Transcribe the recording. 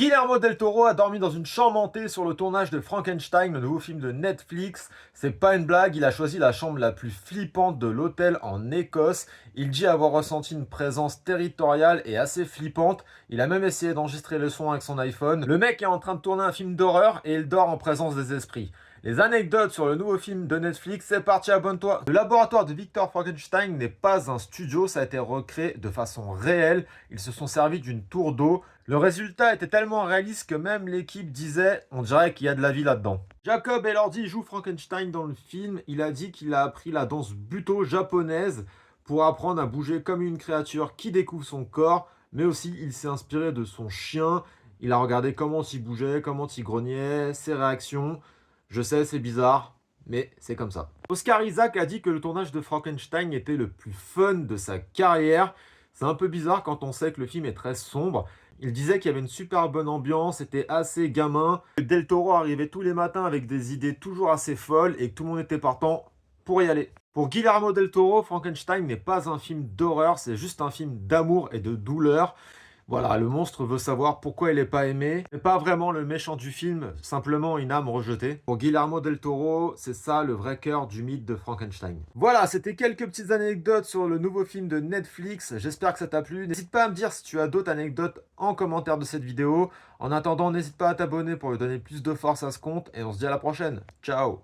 Guillermo del Toro a dormi dans une chambre hantée sur le tournage de Frankenstein, le nouveau film de Netflix. C'est pas une blague, il a choisi la chambre la plus flippante de l'hôtel en Écosse. Il dit avoir ressenti une présence territoriale et assez flippante. Il a même essayé d'enregistrer le son avec son iPhone. Le mec est en train de tourner un film d'horreur et il dort en présence des esprits. Les anecdotes sur le nouveau film de Netflix, c'est parti, abonne-toi. Le laboratoire de Victor Frankenstein n'est pas un studio, ça a été recréé de façon réelle. Ils se sont servis d'une tour d'eau. Le résultat était tellement réaliste que même l'équipe disait on dirait qu'il y a de la vie là-dedans. Jacob Elordi joue Frankenstein dans le film. Il a dit qu'il a appris la danse buto japonaise pour apprendre à bouger comme une créature qui découvre son corps, mais aussi il s'est inspiré de son chien. Il a regardé comment il bougeait, comment il grognait, ses réactions. Je sais, c'est bizarre, mais c'est comme ça. Oscar Isaac a dit que le tournage de Frankenstein était le plus fun de sa carrière. C'est un peu bizarre quand on sait que le film est très sombre. Il disait qu'il y avait une super bonne ambiance, c'était assez gamin. Del Toro arrivait tous les matins avec des idées toujours assez folles et que tout le monde était partant pour y aller. Pour Guillermo del Toro, Frankenstein n'est pas un film d'horreur, c'est juste un film d'amour et de douleur. Voilà, le monstre veut savoir pourquoi il n'est pas aimé. C'est pas vraiment le méchant du film, simplement une âme rejetée. Pour Guillermo del Toro, c'est ça le vrai cœur du mythe de Frankenstein. Voilà, c'était quelques petites anecdotes sur le nouveau film de Netflix. J'espère que ça t'a plu. N'hésite pas à me dire si tu as d'autres anecdotes en commentaire de cette vidéo. En attendant, n'hésite pas à t'abonner pour lui donner plus de force à ce compte. Et on se dit à la prochaine. Ciao!